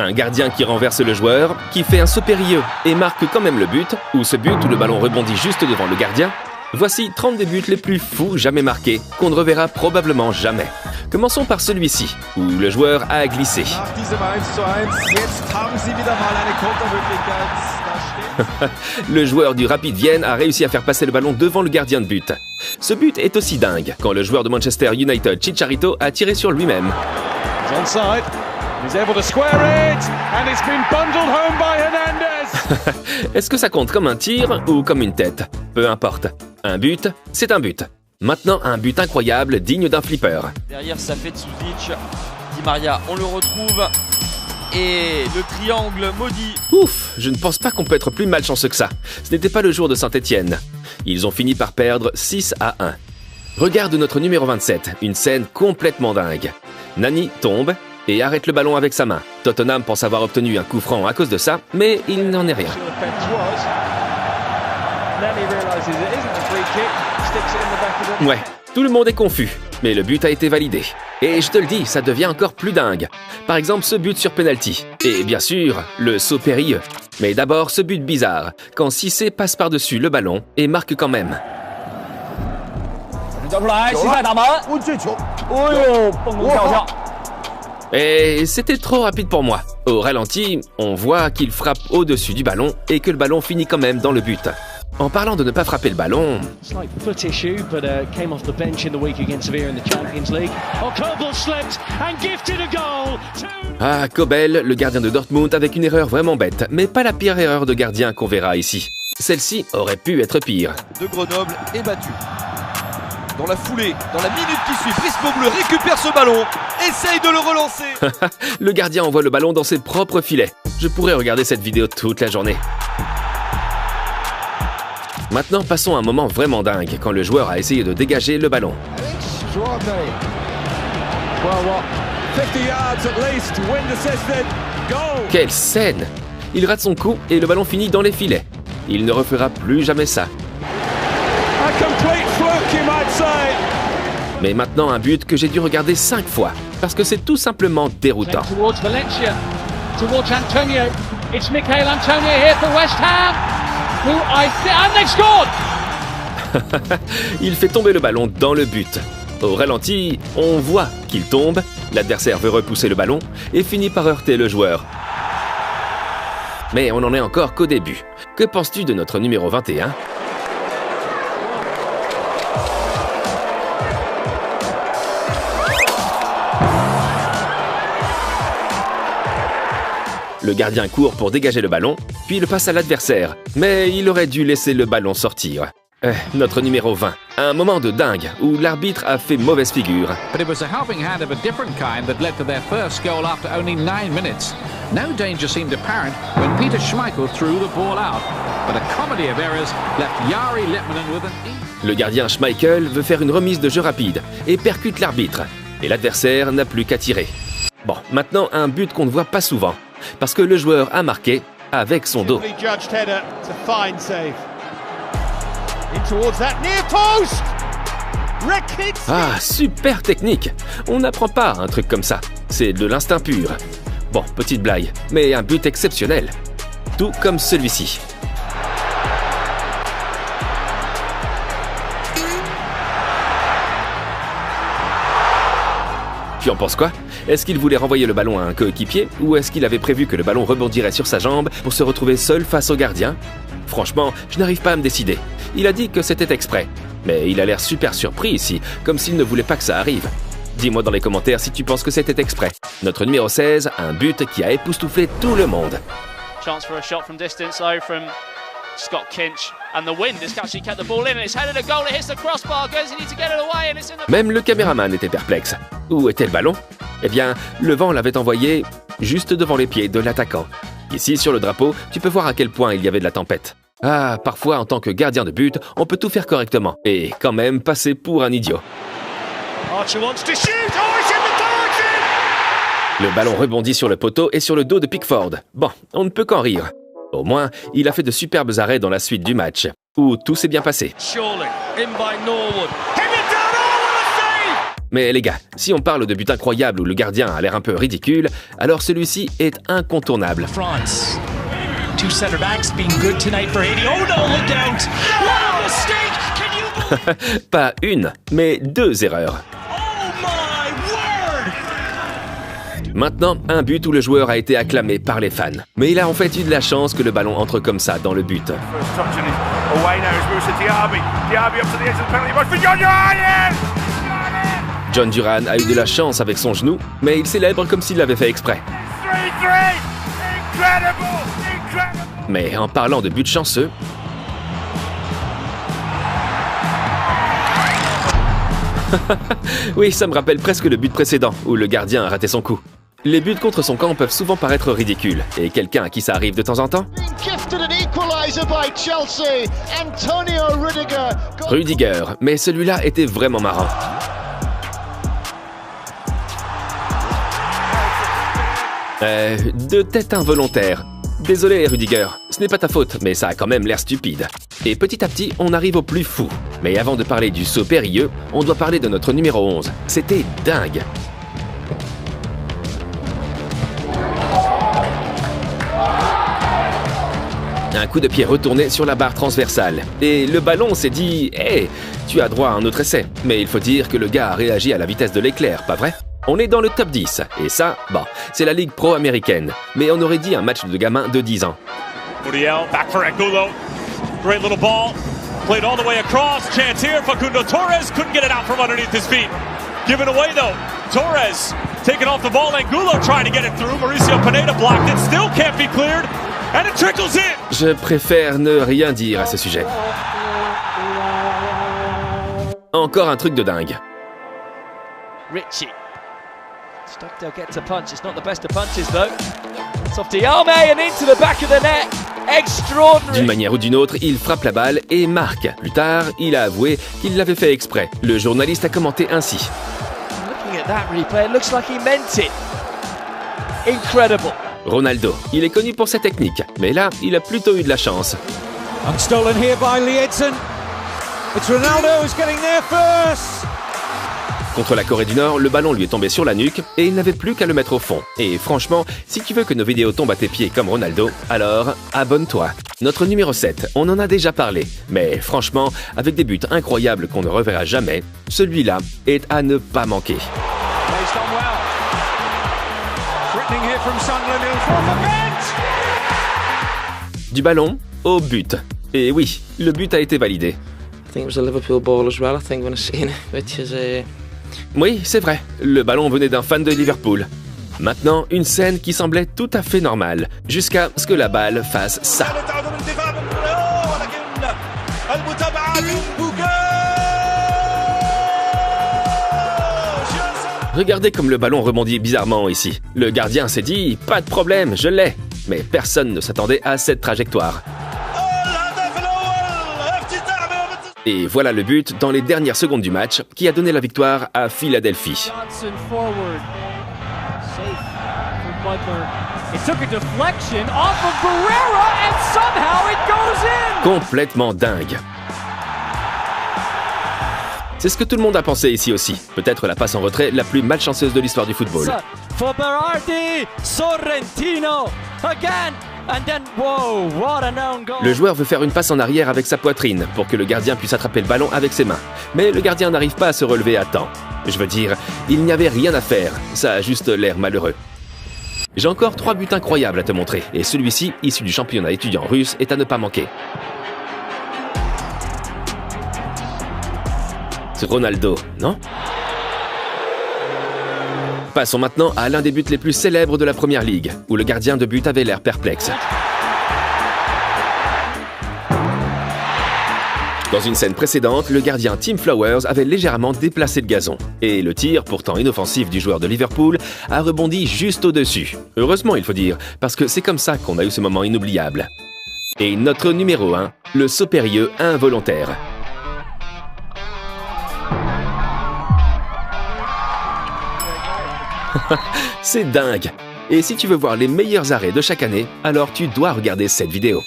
Un gardien qui renverse le joueur, qui fait un saut périlleux et marque quand même le but, ou ce but où le ballon rebondit juste devant le gardien. Voici 30 des buts les plus fous jamais marqués, qu'on ne reverra probablement jamais. Commençons par celui-ci, où le joueur a glissé. Le joueur du Rapid Vienne a réussi à faire passer le ballon devant le gardien de but. Ce but est aussi dingue quand le joueur de Manchester United, Chicharito, a tiré sur lui-même. Est-ce que ça compte comme un tir ou comme une tête? Peu importe. Un but, c'est un but. Maintenant, un but incroyable, digne d'un flipper. Derrière, ça fait Tsuzic. Di Maria, on le retrouve. Et le triangle maudit. Ouf, je ne pense pas qu'on peut être plus malchanceux que ça. Ce n'était pas le jour de Saint-Étienne. Ils ont fini par perdre 6-1. Regarde notre numéro 27, une scène complètement dingue. Nani tombe et arrête le ballon avec sa main. Tottenham pense avoir obtenu un coup franc à cause de ça, mais il n'en est rien. Ouais, tout le monde est confus, mais le but a été validé. Et je te le dis, ça devient encore plus dingue. Par exemple, ce but sur penalty. Et bien sûr, le saut périlleux. Mais d'abord, ce but bizarre, quand Cissé passe par-dessus le ballon et marque quand même. Et c'était trop rapide pour moi. Au ralenti, on voit qu'il frappe au-dessus du ballon et que le ballon finit quand même dans le but. En parlant de ne pas frapper le ballon... Ah, Kobel, le gardien de Dortmund, avec une erreur vraiment bête, mais pas la pire erreur de gardien qu'on verra ici. Celle-ci aurait pu être pire. De Grenoble est battu. Dans la foulée, dans la minute qui suit, Brisbane Bleu récupère ce ballon, essaye de le relancer. Le gardien envoie le ballon dans ses propres filets. Je pourrais regarder cette vidéo toute la journée. Maintenant, passons à un moment vraiment dingue, quand le joueur a essayé de dégager le ballon. Quelle scène! Il rate son coup et le ballon finit dans les filets. Il ne refera plus jamais ça. Mais maintenant, un but que j'ai dû regarder 5 fois, parce que c'est tout simplement déroutant. Il fait tomber le ballon dans le but. Au ralenti, on voit qu'il tombe, l'adversaire veut repousser le ballon et finit par heurter le joueur. Mais on n'en est encore qu'au début. Que penses-tu de notre numéro 21 ? Le gardien court pour dégager le ballon, puis le passe à l'adversaire. Mais il aurait dû laisser le ballon sortir. Notre numéro 20. Un moment de dingue où l'arbitre a fait mauvaise figure. But it was a helping hand of a different kind that led to their first goal after only 9 minutes. No danger seemed apparent when Peter Schmeichel threw the ball out. But a comedy of errors left Jari Litmanen with an... Le gardien Schmeichel veut faire une remise de jeu rapide et percute l'arbitre. Et l'adversaire n'a plus qu'à tirer. Bon, maintenant un but qu'on ne voit pas souvent. Parce que le joueur a marqué avec son dos. Ah, super technique! On n'apprend pas un truc comme ça. C'est de l'instinct pur. Bon, petite blague, mais un but exceptionnel. Tout comme celui-ci. Tu en penses quoi? Est-ce qu'il voulait renvoyer le ballon à un coéquipier ou est-ce qu'il avait prévu que le ballon rebondirait sur sa jambe pour se retrouver seul face au gardien? Franchement, je n'arrive pas à me décider. Il a dit que c'était exprès. Mais il a l'air super surpris ici, comme s'il ne voulait pas que ça arrive. Dis-moi dans les commentaires si tu penses que c'était exprès. Notre numéro 16, un but qui a époustouflé tout le monde. Chance for a shot from distance though from Scott Kinch. And the wind has actually kept the ball in and it's headed a goal, it hits the crossbar, goes in to get it away and it's in the... Même le caméraman était perplexe. Où était le ballon? Eh bien, le vent l'avait envoyé juste devant les pieds de l'attaquant. Ici, sur le drapeau, tu peux voir à quel point il y avait de la tempête. Ah, parfois, en tant que gardien de but, on peut tout faire correctement. Et quand même passer pour un idiot. Le ballon rebondit sur le poteau et sur le dos de Pickford. Bon, on ne peut qu'en rire. Au moins, il a fait de superbes arrêts dans la suite du match, où tout s'est bien passé. Mais les gars, si on parle de but incroyable où le gardien a l'air un peu ridicule, alors celui-ci est incontournable. France. Two center backs being good tonight for Haiti. Oh no, look out! What a mistake! Can you believe? Pas une, mais deux erreurs. Oh my word! Maintenant, un but où le joueur a été acclamé par les fans. Mais il a en fait eu de la chance que le ballon entre comme ça dans le but. John Duran a eu de la chance avec son genou, mais il célèbre comme s'il l'avait fait exprès. Mais en parlant de but chanceux, oui, ça me rappelle presque le but précédent, où le gardien a raté son coup. Les buts contre son camp peuvent souvent paraître ridicules, et quelqu'un à qui ça arrive de temps en temps? Rudiger, mais celui-là était vraiment marrant. Deux têtes involontaires. Désolé Rudiger, ce n'est pas ta faute, mais ça a quand même l'air stupide. Et petit à petit, on arrive au plus fou. Mais avant de parler du saut périlleux, on doit parler de notre numéro 11. C'était dingue. Un coup de pied retourné sur la barre transversale. Et le ballon s'est dit « Hey, tu as droit à un autre essai ». Mais il faut dire que le gars a réagi à la vitesse de l'éclair, pas vrai? On est dans le top 10, et ça, bon, c'est la Ligue Pro américaine. Mais on aurait dit un match de gamins de 10 ans. Muriel, back for Angulo. Great little ball. Played all the way across. Chance here. Facundo Torres couldn't get it out from underneath his feet. Given away though. Torres taking off the ball. Angulo trying to get it through. Mauricio Pineda blocked it. Still can't be cleared. And it trickles in. Je préfère ne rien dire à ce sujet. Encore un truc de dingue. Richie. Stockdale gets a punch. It's not the best of punches though. It's off Diame and into the back of the net. Extraordinary. D'une manière ou d'une autre, il frappe la balle et marque. Plus tard, il a avoué qu'il l'avait fait exprès. Le journaliste a commenté ainsi. Looking at that replay, it looks like he meant it. Incredible. Ronaldo, il est connu pour sa technique, mais là, il a plutôt eu de la chance. Stolen here by Lee Edson. It's Ronaldo who's getting there first. Contre la Corée du Nord, le ballon lui est tombé sur la nuque et il n'avait plus qu'à le mettre au fond. Et franchement, si tu veux que nos vidéos tombent à tes pieds comme Ronaldo, alors abonne-toi. Notre numéro 7, on en a déjà parlé. Mais franchement, avec des buts incroyables qu'on ne reverra jamais, celui-là est à ne pas manquer. Du ballon au but. Et oui, le but a été validé. I think it was a Liverpool ball as well, I think, when I seen it, which is Oui, c'est vrai, le ballon venait d'un fan de Liverpool. Maintenant, une scène qui semblait tout à fait normale, jusqu'à ce que la balle fasse ça. Regardez comme le ballon rebondit bizarrement ici. Le gardien s'est dit « Pas de problème, je l'ai ». Mais personne ne s'attendait à cette trajectoire. Et voilà le but dans les dernières secondes du match qui a donné la victoire à Philadelphie. Johnson forward. Safe for Butler. It took a deflection off of Barrera and somehow it goes in. Complètement dingue. C'est ce que tout le monde a pensé ici aussi. Peut-être la passe en retrait la plus malchanceuse de l'histoire du football. For Berardi, Sorrentino again. And then, whoa, what an own goal. Le joueur veut faire une passe en arrière avec sa poitrine pour que le gardien puisse attraper le ballon avec ses mains. Mais le gardien n'arrive pas à se relever à temps. Je veux dire, il n'y avait rien à faire. Ça a juste l'air malheureux. J'ai encore 3 buts incroyables à te montrer. Et celui-ci, issu du championnat étudiant russe, est à ne pas manquer. C'est Ronaldo, non ? Passons maintenant à l'un des buts les plus célèbres de la Première Ligue, où le gardien de but avait l'air perplexe. Dans une scène précédente, le gardien Tim Flowers avait légèrement déplacé le gazon. Et le tir, pourtant inoffensif du joueur de Liverpool, a rebondi juste au-dessus. Heureusement, il faut dire, parce que c'est comme ça qu'on a eu ce moment inoubliable. Et notre numéro 1, le saut périlleux involontaire. C'est dingue! Et si tu veux voir les meilleurs arrêts de chaque année, alors tu dois regarder cette vidéo.